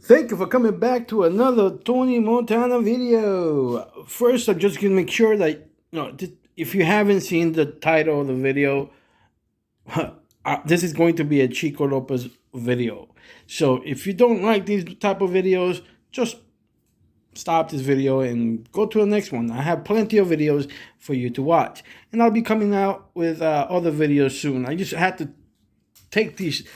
Thank you for coming back to another Tony Montana video. First, I'm just gonna make sure that if you haven't seen the title of the video, this is going to be a Chico Lopez video. So if you don't like these type of videos, just stop this video and go to the next one. I have plenty of videos for you to watch, and I'll be coming out with other videos soon. I just had to take these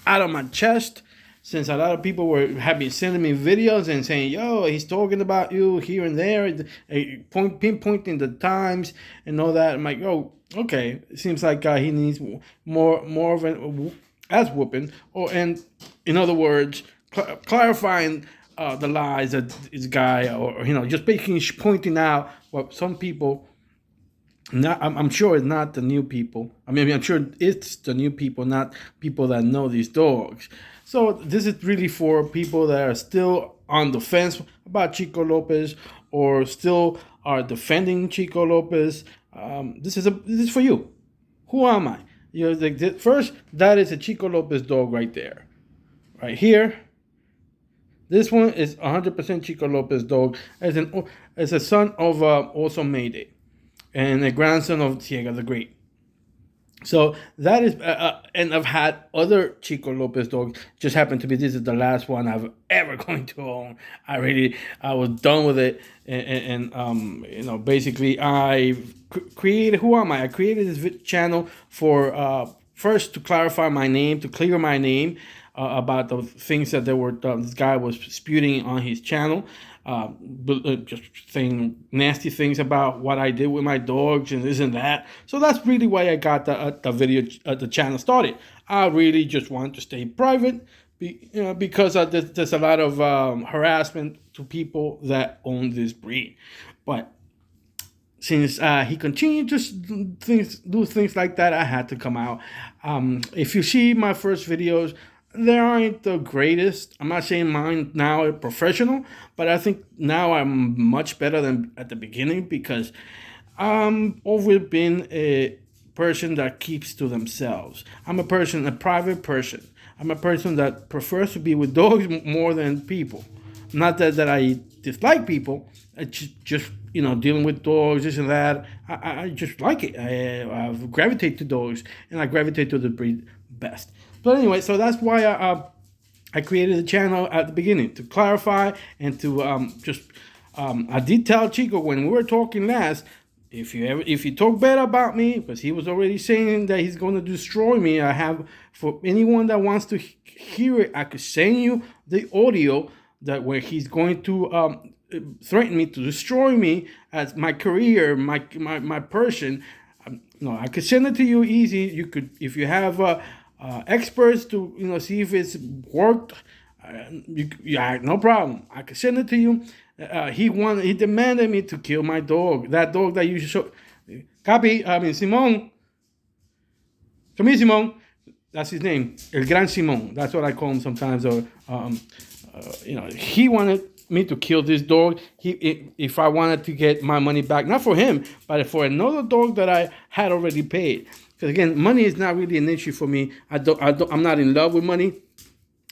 out of my chest since a lot of people have been sending me videos and saying, "Yo, he's talking about you here and there, pinpointing the times and all that." I'm like, "Oh, okay." It seems like he needs more of an ass whooping, and in other words, clarifying the lies that this guy, or just basically pointing out what some people. I'm sure it's not the new people. I'm sure it's the new people, not people that know these dogs. So this is really for people that are still on the fence about Chico Lopez or still are defending Chico Lopez. This is for you. Who am I? First, that is a Chico Lopez dog right there, right here. This one is 100% Chico Lopez dog as a son of also Mayday and a grandson of Ciega the Great. So that is, and I've had other Chico Lopez dogs. Just happened to be this is the last one I've ever going to own. I was done with it, and basically I created. Who am I? I created this channel for first to clarify my name, to clear my name about the things that this guy was spewing on his channel. Just saying nasty things about what I did with my dogs and this and that. So that's really why I got the video, the channel started. I really just want to stay private, because there's a lot of harassment to people that own this breed. But since he continued to do things like that, I had to come out. If you see my first videos, they aren't the greatest. I'm not saying mine now are professional, but I think now I'm much better than at the beginning because I'm always been a person that keeps to themselves. I'm a private person. I'm a person that prefers to be with dogs more than people. Not that I dislike people. It's just dealing with dogs, this and that. I just like it. I gravitate to dogs, and I gravitate to the breed best. But anyway, so that's why I created the channel at the beginning, to clarify and to I did tell Chico when we were talking last, if you talk bad about me, because he was already saying that he's going to destroy me. I have, for anyone that wants to hear it, I could send you the audio that where he's going to threaten me to destroy me as my career, my person. I could send it to you easy. You could, if you have experts to see if it's worked. No problem. I could send it to you. He demanded me to kill my dog. That dog that you show. Copy. Simon. Come here, Simon. That's his name. El Gran Simon. That's what I call him sometimes. Or he wanted me to kill this dog. If I wanted to get my money back, not for him, but for another dog that I had already paid. Because again, money is not really an issue for me. I'm not in love with money.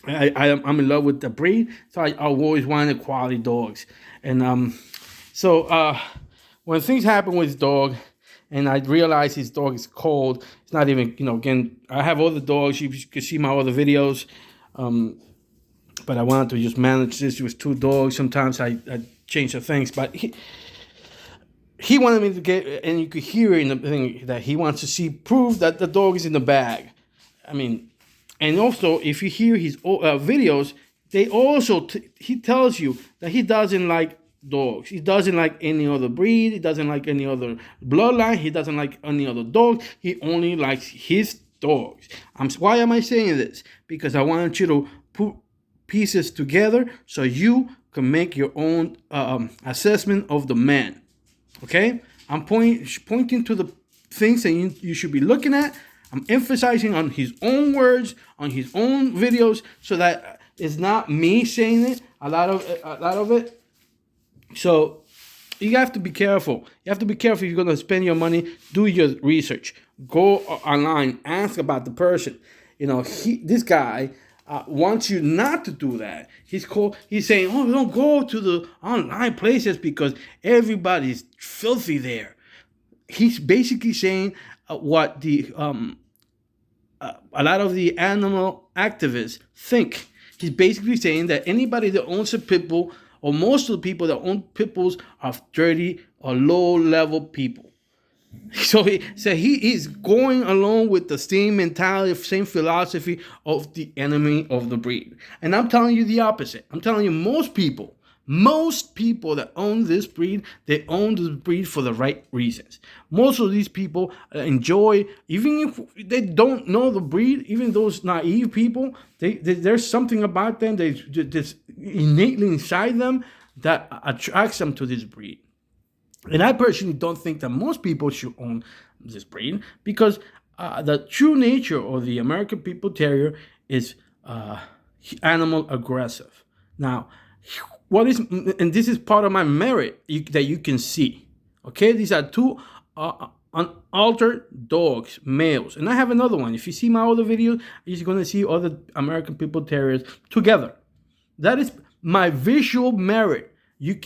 I'm in love with the breed. So I always wanted quality dogs. And so when things happen with his dog, and I realized his dog is cold. It's not even, again, I have other dogs. You can see my other videos. But I wanted to just manage this with two dogs. Sometimes I change the things. But he wanted me to get, and you could hear in the thing that he wants to see proof that the dog is in the bag. And also if you hear his videos, they also he tells you that he doesn't like dogs. He doesn't like any other breed. He doesn't like any other bloodline. He doesn't like any other dog. He only likes his dogs. Why am I saying this? Because I want you to put pieces together so you can make your own assessment of the man. Okay, I'm pointing to the things that you should be looking at. I'm emphasizing on his own words, on his own videos, so that it's not me saying it. A lot of it. So you have to be careful. You have to be careful if you're going to spend your money. Do your research. Go online. Ask about the person. This guy wants you not to do that. He's saying, oh, don't go to the online places because everybody's filthy there. He's basically saying what the a lot of the animal activists think. He's basically saying that anybody that owns a pit bull, or most of the people that own pit bulls, are dirty or low-level people. So he is going along with the same mentality, same philosophy of the enemy of the breed. And I'm telling you the opposite. I'm telling you most people that own this breed, they own this breed for the right reasons. Most of these people enjoy, even if they don't know the breed, even those naive people, there's something about them that's innately inside them that attracts them to this breed. And I personally don't think that most people should own this breed because the true nature of the American Pit Bull Terrier is animal aggressive. Now, and this is part of my merit that you can see. Okay, these are two unaltered dogs, males. And I have another one. If you see my other videos, you're going to see other American Pit Bull Terriers together. That is my visual merit.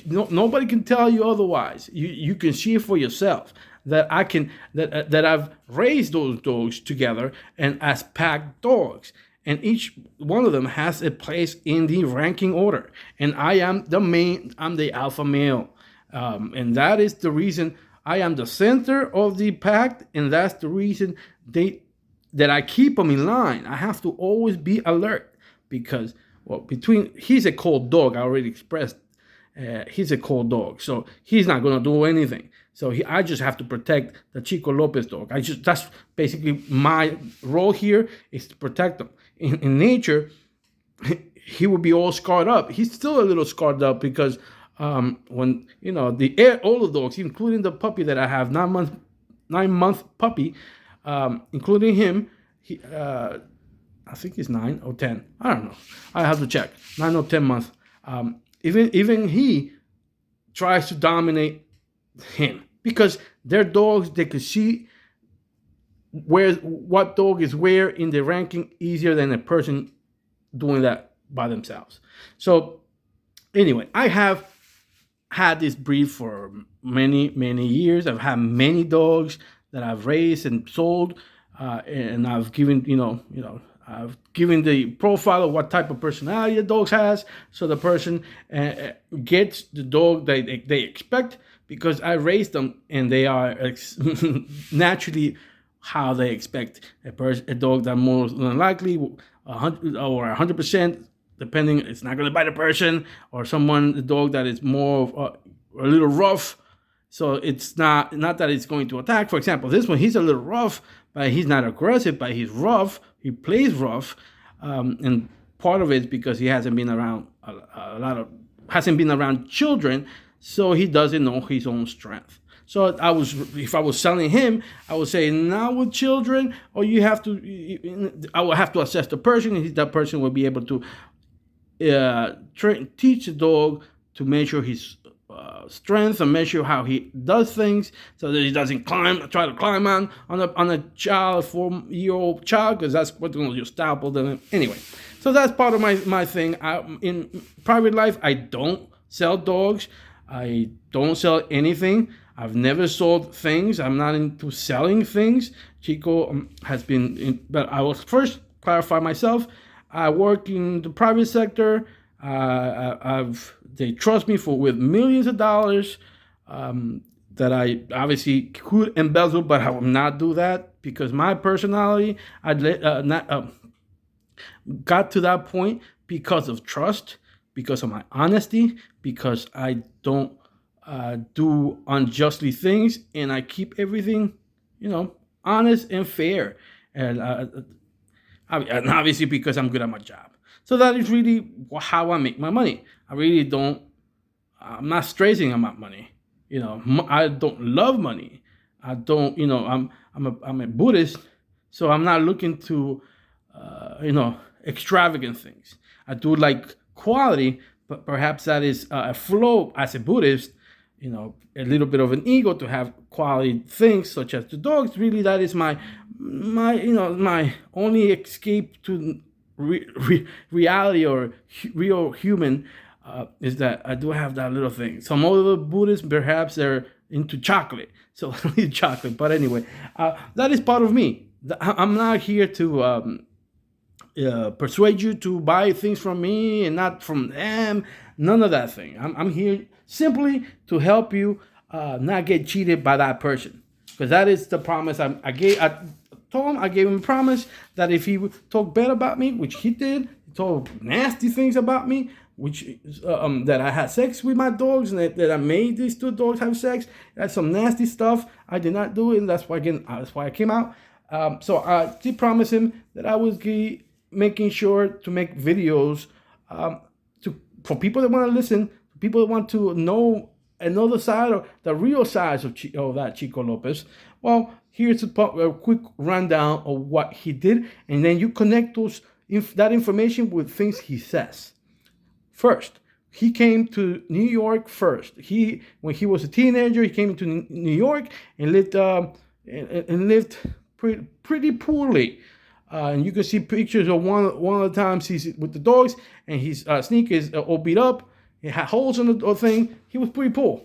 Nobody can tell you otherwise. You can see it for yourself that I've raised those dogs together and as pack dogs, and each one of them has a place in the ranking order. And I am I'm the alpha male, and that is the reason I am the center of the pack, and that's the reason that I keep them in line. I have to always be alert because he's a cold dog. I already expressed. He's a cold dog, so he's not gonna do anything. So I just have to protect the Chico Lopez dog. That's basically my role here, is to protect him. In nature, he would be all scarred up. He's still a little scarred up because when all the dogs, including the puppy that I have, 9-month puppy, including him, I think he's 9 or 10. I don't know. I have to check. 9 or 10 months. Even he tries to dominate him because they're dogs. They can see what dog is where in the ranking easier than a person doing that by themselves. So anyway, I have had this breed for many years. I've had many dogs that I've raised and sold, and I've given I've given the profile of what type of personality the dog has, so the person gets the dog they expect, because I raised them and they are naturally how they expect a dog that more than likely 100 or 100%, depending, it's not going to bite a person, or the dog that is more a little rough. So it's not that it's going to attack. For example, this one, he's a little rough, but he's not aggressive, but he's rough. He plays rough, and part of it is because he hasn't been around hasn't been around children, so he doesn't know his own strength. So if I was selling him, I would say, not with children, or I will have to assess the person, and that person will be able to teach the dog to measure his strength and measure how he does things, so that he doesn't try to climb on a child, 4-year-old child, because that's what's going to just topple them. Anyway, so that's part of my thing. In private life, I don't sell dogs. I don't sell anything. I've never sold things. I'm not into selling things. Chico has been but I will first clarify myself. I work in the private sector. They trust me with millions of dollars that I obviously could embezzle, but I will not do that, because my personality got to that point because of trust, because of my honesty, because I don't do unjustly things, and I keep everything, honest and fair, and obviously because I'm good at my job. So that is really how I make my money. I'm not stressing about money. I don't love money. I don't, I'm a Buddhist, so I'm not looking to, extravagant things. I do like quality, but perhaps that is a flow as a Buddhist, a little bit of an ego to have quality things such as the dogs. Really, that is my only escape to reality or real human is that I do have that little thing. Some other Buddhists, perhaps they're into chocolate, so eat chocolate. But anyway, that is part of me. I'm not here to persuade you to buy things from me and not from them. None of that thing. I'm here simply to help you not get cheated by that person, because that is the promise I gave. I gave him a promise that if he would talk bad about me, which he did, he told nasty things about me, which that I had sex with my dogs and that I made these two dogs have sex. That's some nasty stuff. I did not do it, and that's why I came out. So I did promise him that I was making sure to make videos for people that want to listen, people that want to know another side or the real size of that Chico Lopez. Well, here's a quick rundown of what he did, and then you connect that information with things he says. First, he came to New York first. When he was a teenager, he came to New York and lived pretty poorly. And you can see pictures of one of the times he's with the dogs, and his sneakers all beat up. He had holes in the thing. He was pretty poor.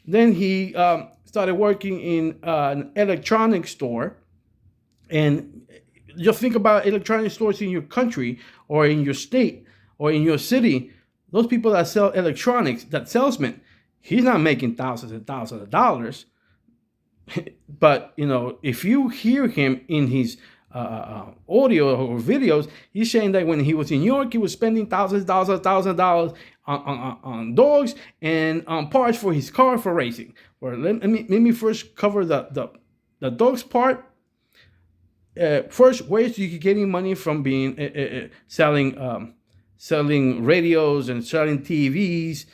Then he started working in an electronics store. And just think about electronic stores in your country or in your state or in your city. Those people that sell electronics, that salesman, he's not making thousands and thousands of dollars. But, if you hear him in his audio or videos, he's saying that when he was in New York, he was spending thousands of dollars on dogs and on parts for his car for racing. Well, let me first cover the dogs part. First, where is he getting money from? Being selling radios and selling TVs.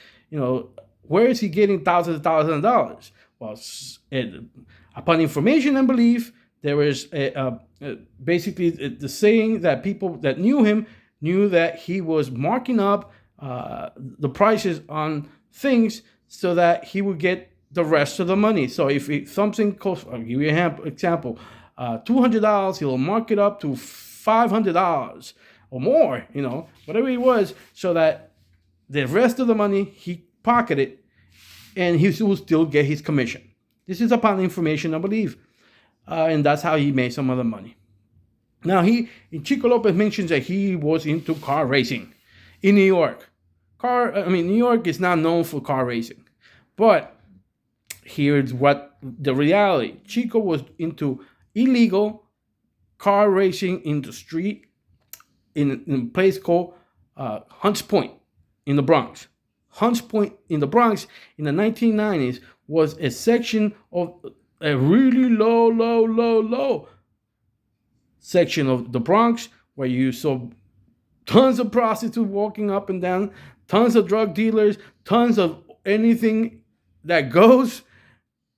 Where is he getting thousands of dollars? Well, upon information and belief, there is basically the saying that people that knew him knew that he was marking up the prices on things so that he would get the rest of the money. So if something costs, I'll give you an example, $200, he'll mark it up to $500 or more, whatever it was, so that the rest of the money he pocketed and he will still get his commission. This is upon information, I believe. And that's how he made some of the money. Now, Chico Lopez mentions that he was into car racing in New York. New York is not known for car racing. But here's what the reality. Chico was into illegal car racing in the street in a place called Hunts Point in the Bronx. Hunts Point in the Bronx in the 1990s was a section of a really low section of the Bronx where you saw tons of prostitutes walking up and down, tons of drug dealers, tons of anything that goes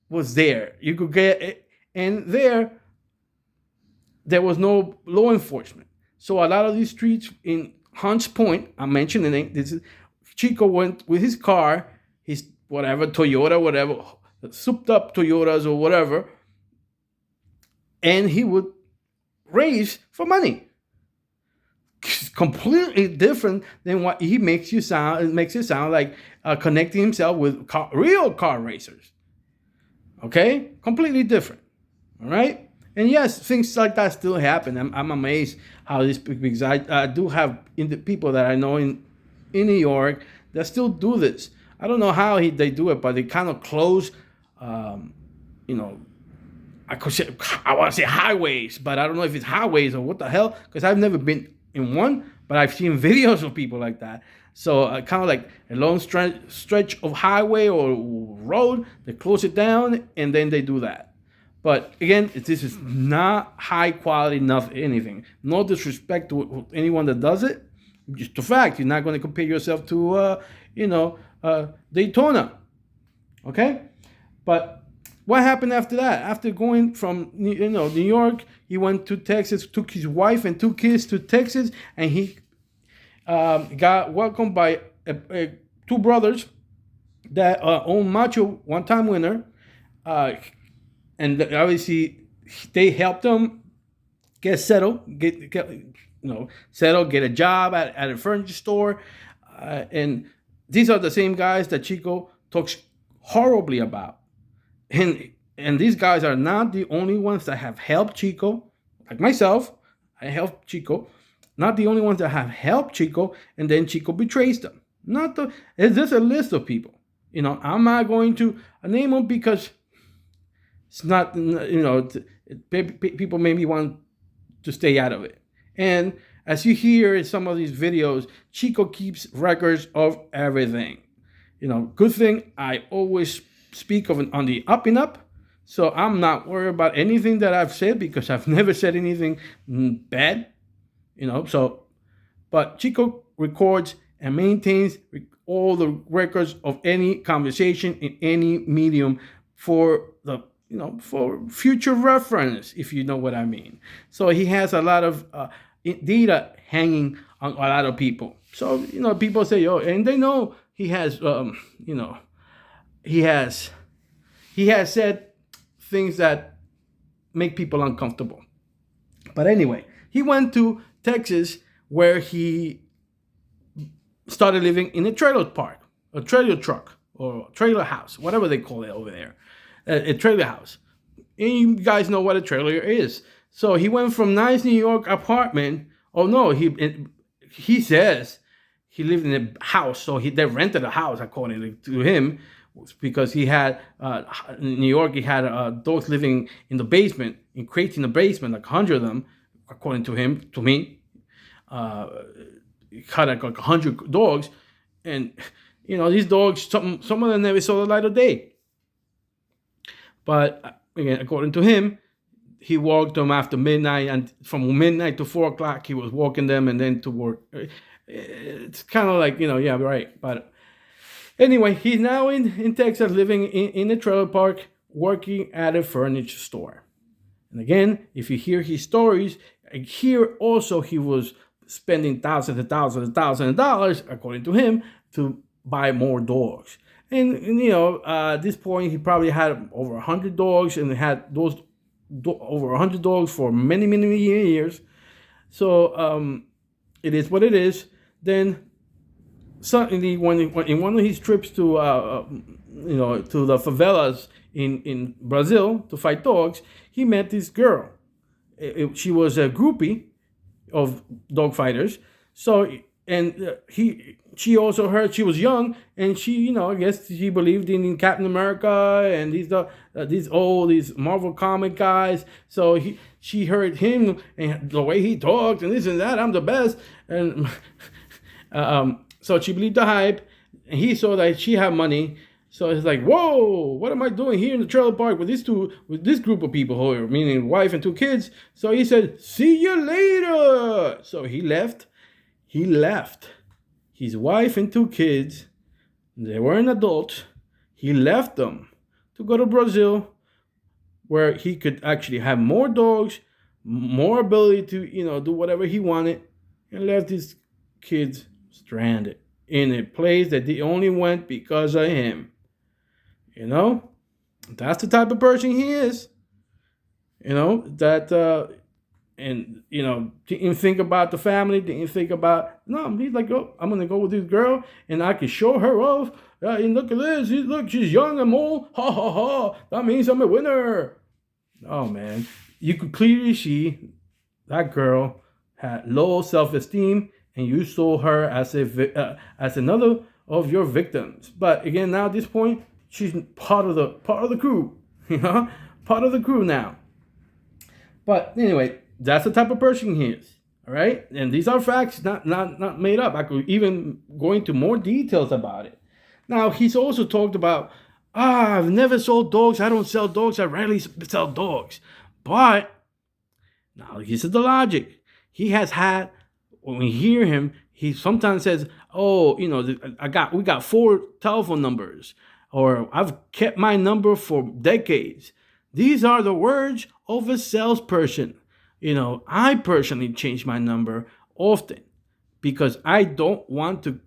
was there. You could get it, and there was no law enforcement. So a lot of these streets in Hunts Point, I'm mentioning this is Chico went with his car, his Toyota, whatever, souped up Toyotas or whatever, and he would race for money. It's completely different than what he makes it sound like connecting himself with real car racers. Okay? Completely different. All right? And yes, things like that still happen. I'm amazed how this, because I do have people that I know in New York that still do this. I don't know how they do it, but they kind of close, I want to say highways, but I don't know if it's highways or what the hell, because I've never been in one, but I've seen videos of people like that. So kind of like a long stretch of highway or road, they close it down and then they do that. But again, this is not high quality, anything. No disrespect to anyone that does it. Just the fact, you're not going to compare yourself to, Daytona. Okay? But what happened after that? After going from, New York, he went to Texas, took his wife and 2 kids to Texas, and he got welcomed by 2 brothers that own Macho, one-time winner. And obviously, they helped him get settled, settle, get a job at a furniture store. And these are the same guys that Chico talks horribly about. And these guys are not the only ones that have helped Chico, like myself. I helped Chico. Not the only ones that have helped Chico, and then Chico betrays them. Not the. It's just a list of people. I'm not going to name them because it's not. People maybe want to stay out of it. And as you hear in some of these videos, Chico keeps records of everything. Good thing I always speak of on the up and up. So I'm not worried about anything that I've said because I've never said anything bad. But Chico records and maintains all the records of any conversation in any medium for for future reference, if you know what I mean. So he has a lot of data hanging on a lot of people. So people say, "Oh," and they know he has, he has said things that make people uncomfortable. But anyway, he went to Texas where he started living in a trailer park, a trailer truck, or trailer house, whatever they call it over there, a trailer house. And you guys know what a trailer is. So he went from nice New York apartment. Oh no, he says he lived in a house. So they rented a house according to him, because he had in New York, he had dogs living in the basement, in crates in the basement, like 100 of them, according to him, to me. He had like 100 dogs, and these dogs, some of them never saw the light of day. But again, according to him, he walked them after midnight, and from midnight to 4 o'clock, he was walking them, and then to work. It's kind of like yeah, right, but. Anyway, he's now in Texas, living in a trailer park, working at a furniture store. And again, if you hear his stories, here also he was spending thousands and thousands and thousands of dollars, according to him, to buy more dogs. And at this point, he probably had over 100 dogs, and had those over 100 dogs for many, many years. So it is what it is. Then suddenly, when in one of his trips to to the favelas in Brazil to fight dogs, he met this girl. She was a groupie of dog fighters. So she also heard, she was young, and she I guess she believed in Captain America and these Marvel comic guys. So she heard him and the way he talked and this and that. I'm the best, and so she believed the hype, and he saw that she had money. So it's like, whoa, what am I doing here in the trailer park with this group of people here, meaning wife and 2 kids? So he said, see you later. So he left. His wife and 2 kids, they weren't adults. He left them to go to Brazil, where he could actually have more dogs, more ability to, do whatever he wanted, and left his kids stranded in a place that they only went because of him. That's the type of person he is. Didn't think about the family, didn't think about, no, he's like, oh, I'm going to go with this girl and I can show her off. And look at this, look, she's young and old. Ha, ha, ha. That means I'm a winner. Oh, man. You could clearly see that girl had low self-esteem, and you saw her as another of your victims. But again, now at this point, she's part of the crew, part of the crew now. But anyway, that's the type of person he is. All right, and these are facts, not made up. I could even go into more details about it. Now, he's also talked about, I've never sold dogs. I don't sell dogs. I rarely sell dogs. But now, this is the logic. He has had. When we hear him, he sometimes says, "Oh, we got 4 telephone numbers," or "I've kept my number for decades." These are the words of a salesperson. I personally change my number often because I don't want to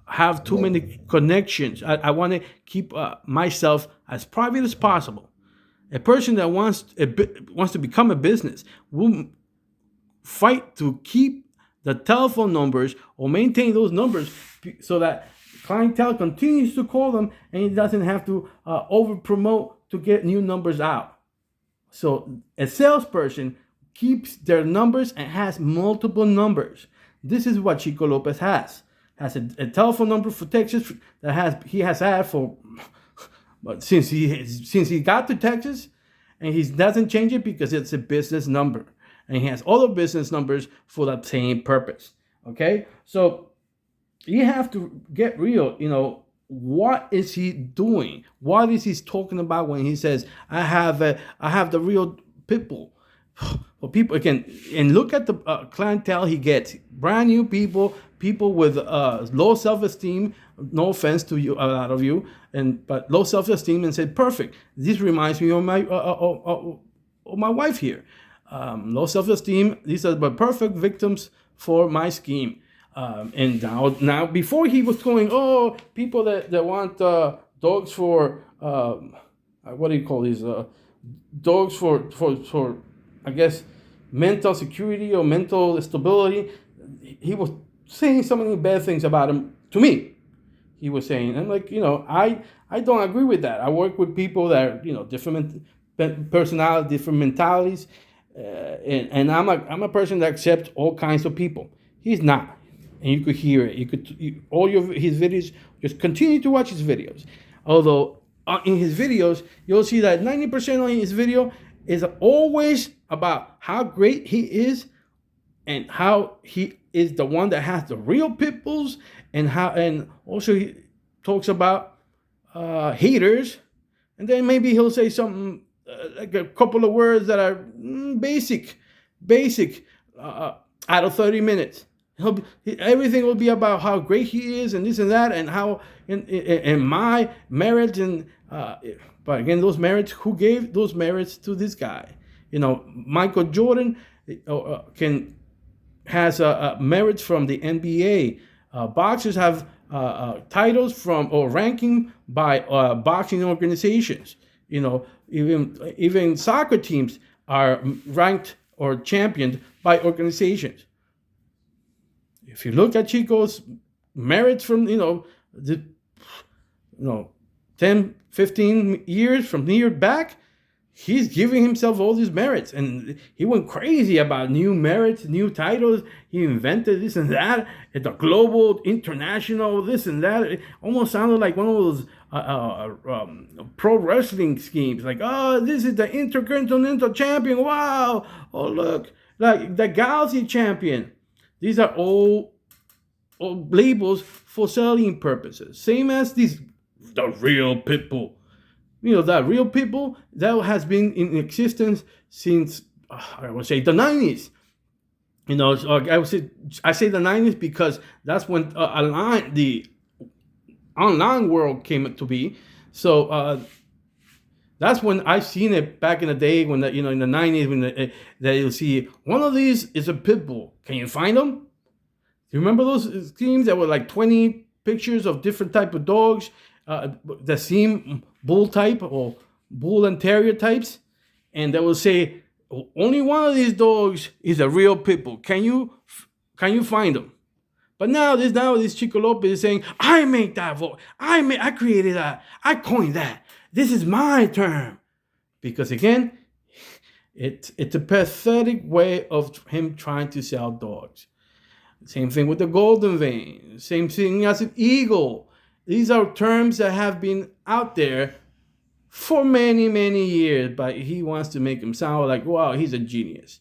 have too many connections. I want to keep myself as private as possible. A person that wants to become a business will fight to keep the telephone numbers or maintain those numbers so that clientele continues to call them and he doesn't have to over promote to get new numbers out. So a salesperson keeps their numbers and has multiple numbers. This is what Chico Lopez has a telephone number for Texas that he has had for but since he got to Texas, and he doesn't change it because it's a business number, and he has other business numbers for that same purpose. Okay, so you have to get real. What is he doing? What is he talking about when he says, I have the real people? Well, people again, and look at the clientele he gets. Brand new people with low self-esteem. No offense to you, a lot of you, but low self-esteem, and said, perfect. This reminds me of my wife here. Low self-esteem. These are the perfect victims for my scheme. And now, before he was going, people that want dogs for what do you call these dogs for I guess mental security or mental stability. He was saying so many bad things about him to me. He was saying, and I don't agree with that. I work with people that are different personalities, different mentalities, and I'm a person that accepts all kinds of people. He's not. And you could hear it. His videos, just continue to watch his videos. Although in his videos, you'll see that 90% of his video is always about how great he is and how he is the one that has the real pit bulls, and also he talks about haters, and then maybe he'll say something like a couple of words that are basic out of 30 minutes. Everything will be about how great he is and this and that, and how and my merits, and but again, those merits, who gave those merits to this guy? Michael Jordan has merits from the NBA. Boxers have titles from or ranking by boxing organizations. Even soccer teams are ranked or championed by organizations. If you look at Chico's merits from 10, 15 years from here back, he's giving himself all these merits, and he went crazy about new merits, new titles. He invented this and that at the global, international, this and that. It almost sounded like one of those pro wrestling schemes, like, this is the Intercontinental Champion. Wow! Oh, look, like the Galaxy Champion. These are all labels for selling purposes. Same as the real people. That real people that has been in existence since I would say the 90s. So I say the 90s because that's when the online world came to be. So that's when I seen it back in the day when in the 90s when that you'll see one of these is a pit bull. Can you find them? Do you remember those schemes that were like 20 pictures of different type of dogs? The same bull type or bull and terrier types, and they will say only one of these dogs is a real pit bull. Can you find them? But now this Chico Lopez is saying, I make that vote. I created that. I coined that. This is my term. Because again, it's a pathetic way of him trying to sell dogs. Same thing with the golden vein. Same thing as an eagle. These are terms that have been out there for many, many years, but he wants to make him sound like, wow, he's a genius.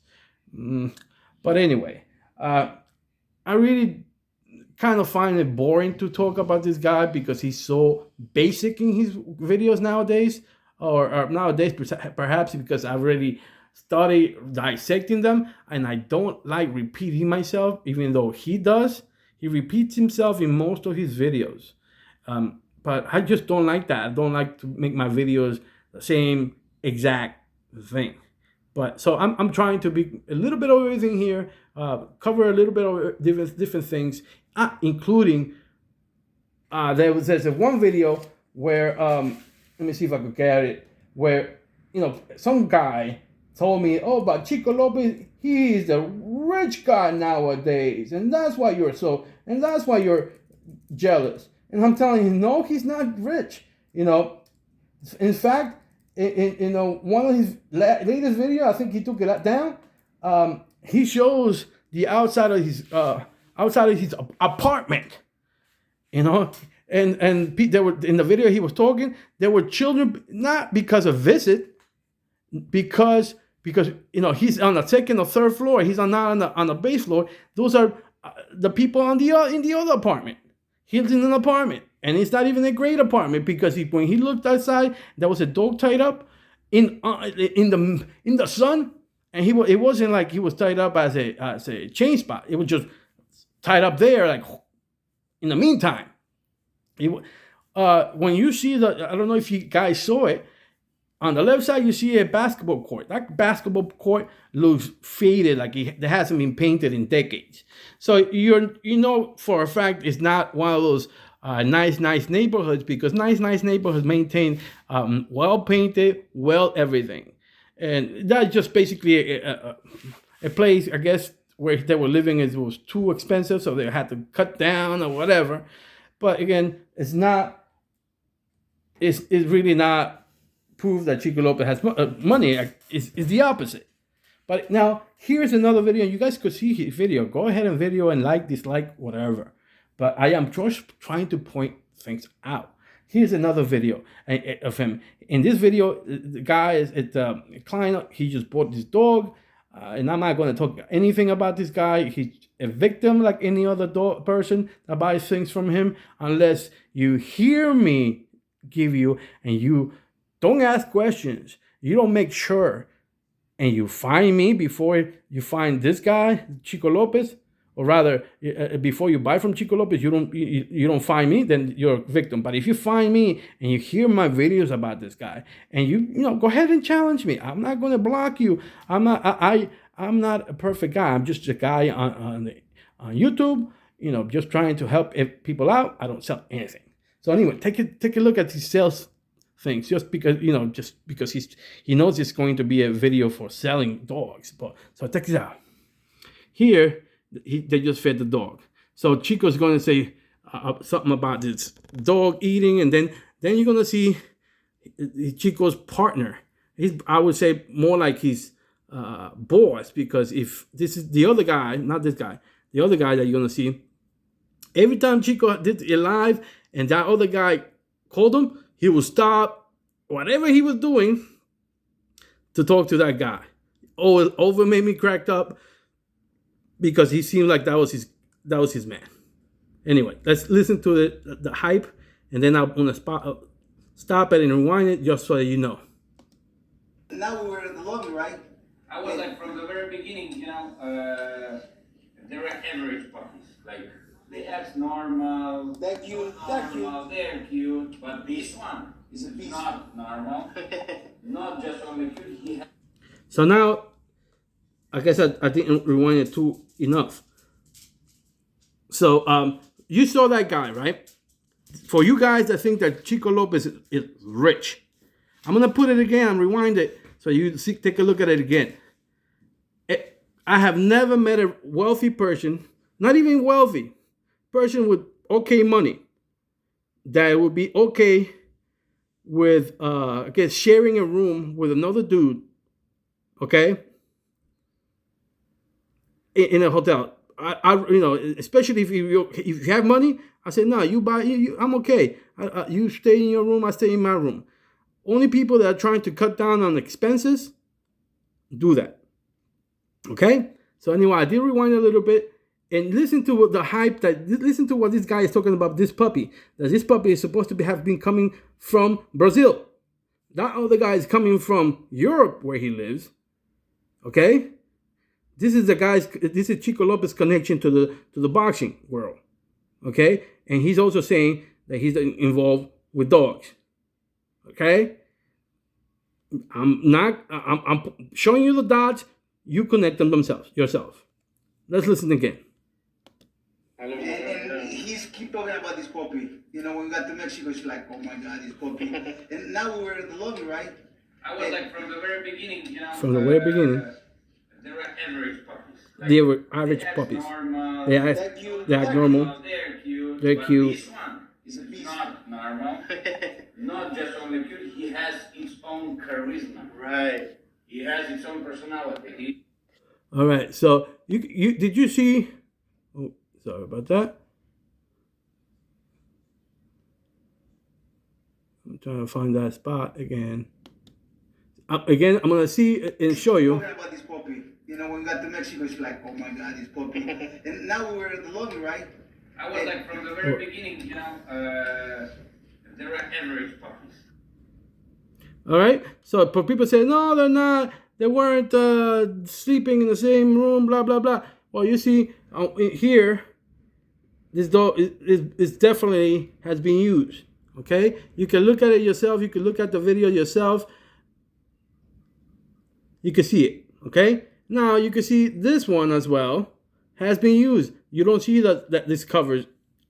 But anyway, I really kind of find it boring to talk about this guy because he's so basic in his videos nowadays, or nowadays perhaps because I've already started dissecting them, and I don't like repeating myself, even though he does. He repeats himself in most of his videos. But I just don't like that. I don't like to make my videos the same exact thing. But so I'm trying to be a little bit of everything here, cover a little bit of different things, including there's one video where let me see if I could get it, where some guy told me, but Chico Lopez, he is the rich guy nowadays, and that's why you're jealous. And I'm telling you, no, he's not rich. In fact, one of his latest video, I think he took it down. He shows the outside of his apartment. And there were, in the video he was talking, there were children, not because of visit, because he's on the second or third floor. He's not on the base floor. Those are the people in the other apartment. He's in an apartment, and it's not even a great apartment, because when he looked outside, there was a dog tied up in the sun, and it wasn't like he was tied up as a chain spot. It was just tied up there, like in the meantime. When you see I don't know if you guys saw it. On the left side, you see a basketball court. That basketball court looks faded, like it hasn't been painted in decades. So for a fact it's not one of those nice neighborhoods, because nice neighborhoods maintain well painted, well everything. And that's just basically a place, I guess, where they were living. It was too expensive, so they had to cut down or whatever. But again, it's really not prove that Chico Lopez has money. Is the opposite. But now here's another video. You guys could see his video. Go ahead and video and like, dislike, whatever. But I am just trying to point things out. Here's another video of him. In this video, the guy is a client. He just bought this dog, and I'm not going to talk anything about this guy. He's a victim like any other person that buys things from him, unless you hear me give you, and you don't ask questions. You don't make sure, and you find me before you find this guy, Chico Lopez, or rather, before you buy from Chico Lopez, you don't find me, then you're a victim. But if you find me and you hear my videos about this guy, and you go ahead and challenge me. I'm not going to block you. I'm not a perfect guy. I'm just a guy on YouTube, just trying to help people out. I don't sell anything. So anyway, take a look at these sales things, just because he knows it's going to be a video for selling dogs. So check this out. Here they just fed the dog. So Chico's going to say something about this dog eating, and then you're going to see Chico's partner. I would say more like his boss, because if this is the other guy, not this guy, the other guy that you're going to see, every time Chico did it live and that other guy called him, he would stop whatever he was doing to talk to that guy. Over made me cracked up, because he seemed like that was his man. Anyway, let's listen to the hype, and then I'm gonna stop it and rewind it, just so that you know. Now we were in the lobby, right? I was like, from the very beginning, they were average puppies. Like, they act normal. They're cute. They're cute. But this one is not normal. Not just only cute. So now, I guess I didn't rewind it too enough. So you saw that guy, right? For you guys that think that Chico Lopez is rich, I'm gonna put it again and rewind it so you take a look at it again. I have never met a wealthy person, not even wealthy, person with okay money, that would be okay with I guess sharing a room with another dude, okay, in a hotel. Especially if you have money, I say no. You buy. I'm okay. You stay in your room. I stay in my room. Only people that are trying to cut down on expenses do that. Okay. So anyway, I did rewind a little bit and listen to what the hype. Listen to what this guy is talking about. This puppy. That this puppy is supposed to have been coming from Brazil. That other guy is coming from Europe, where he lives. Okay. This is Chico Lopez's connection to the boxing world, okay? And he's also saying that he's involved with dogs, okay? I'm showing you the dots. You connect them yourself. Let's listen again. And he's keep talking about this puppy. When we got to Mexico, she's like, oh my God, this puppy. And now we were in the lobby, right? I was like, from the very beginning, From the very beginning. They were average puppies. Like, They were average they act puppies. normal. They act, They're cute. they act normal. They're cute. They're but cute. This one It's a is beast. not normal. Not just only cute. He has its own charisma. Right. He has its own personality. All right. So you did you see? Oh, sorry about that. I'm trying to find that spot again. Again, I'm gonna see and show you. Talking about this puppy. You know, when we got to Mexico, she's like, oh my God, this puppy. And now we were in the lobby, right? I was like from the very beginning, there are average puppies. All right. So people say no, they're not. They weren't sleeping in the same room. Blah blah blah. Well, you see here, this dog is definitely has been used. Okay. You can look at it yourself. You can look at the video yourself. You can see it. Okay. Now you can see this one as well has been used. You don't see that this covers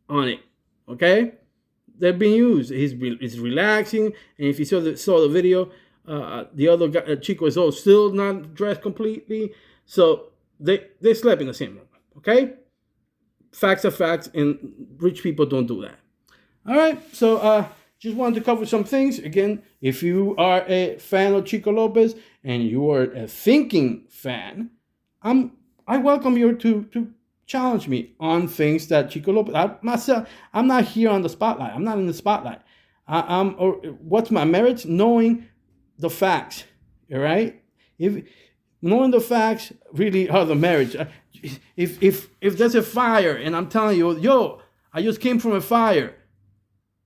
on it. Okay. They're being used. He's relaxing, and if you saw the video, the other guy, Chico is still not dressed completely, so they slept in the same room. Okay, facts are facts, and rich people don't do that. All right, so just wanted to cover some things. Again, if you are a fan of Chico Lopez and you are a thinking fan, I welcome you to challenge me on things that Chico Lopez. I'm not here on the spotlight. I'm not in the spotlight. What's my merits? Knowing the facts. All right. If knowing the facts really are the merits. If there's a fire and I'm telling you, yo, I just came from a fire,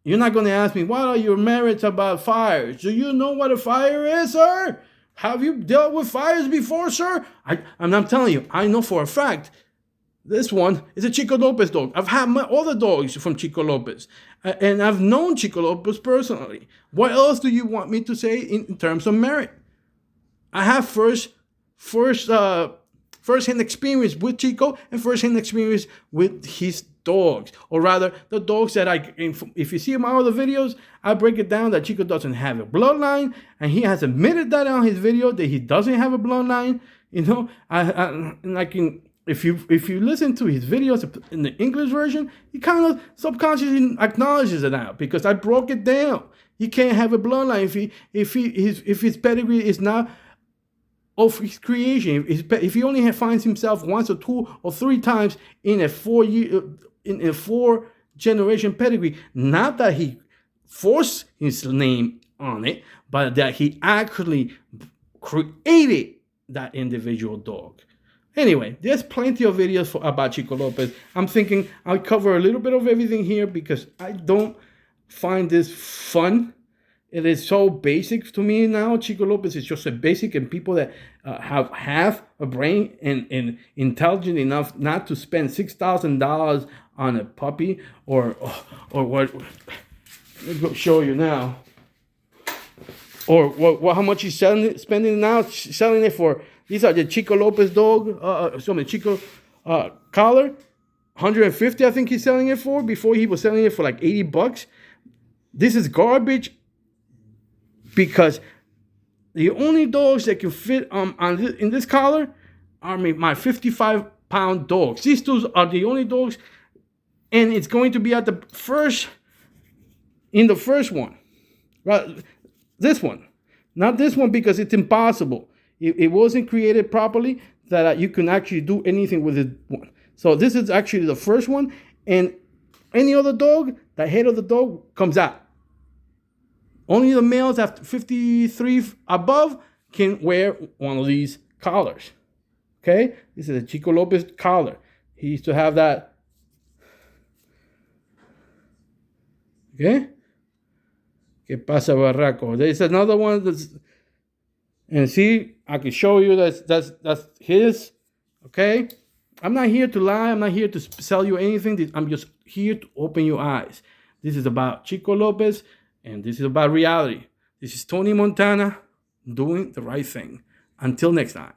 you're not going to ask me what are your merits about fires. Do you know what a fire is, sir? Have you dealt with fires before, sir? I'm telling you, I know for a fact. This one is a Chico Lopez dog. I've had all the dogs from Chico Lopez. And I've known Chico Lopez personally. What else do you want me to say in terms of merit? I have first-hand experience with Chico and first-hand experience with his dogs. Or rather, the dogs that if you see my other videos, I break it down that Chico doesn't have a bloodline. And he has admitted that on his video that he doesn't have a bloodline. You know, If you listen to his videos in the English version, he kind of subconsciously acknowledges it now because I broke it down. He can't have a bloodline if his pedigree is not of his creation. If he only finds himself once or two or three times in a 4-generation pedigree, not that he forced his name on it, but that he actually created that individual dog. Anyway, there's plenty of videos about Chico Lopez. I'm thinking I'll cover a little bit of everything here because I don't find this fun. It is so basic to me now. Chico Lopez is just a basic, and people that have a brain and intelligent enough not to spend $6,000 on a puppy or what. Let me show you now. Or how much he's spending now? Selling it for. These are the Chico Lopez dog, Chico collar, $150. I think he's selling it for. Before he was selling it for like $80. This is garbage because the only dogs that can fit in this collar are my 55-pound dogs. These two are the only dogs, and it's going to be in the first one, right? This one, not this one because it's impossible. It wasn't created properly that you can actually do anything with it one. So this is actually the first one, and any other dog, the head of the dog comes out. Only the males after 53 above can wear one of these collars. Okay, this is a Chico Lopez collar. He used to have that. Okay. ¿Qué pasa, barraco? There's another one that's. And see, I can show you that's his, okay? I'm not here to lie. I'm not here to sell you anything. I'm just here to open your eyes. This is about Chico Lopez, and this is about reality. This is Tony Montana doing the right thing. Until next time.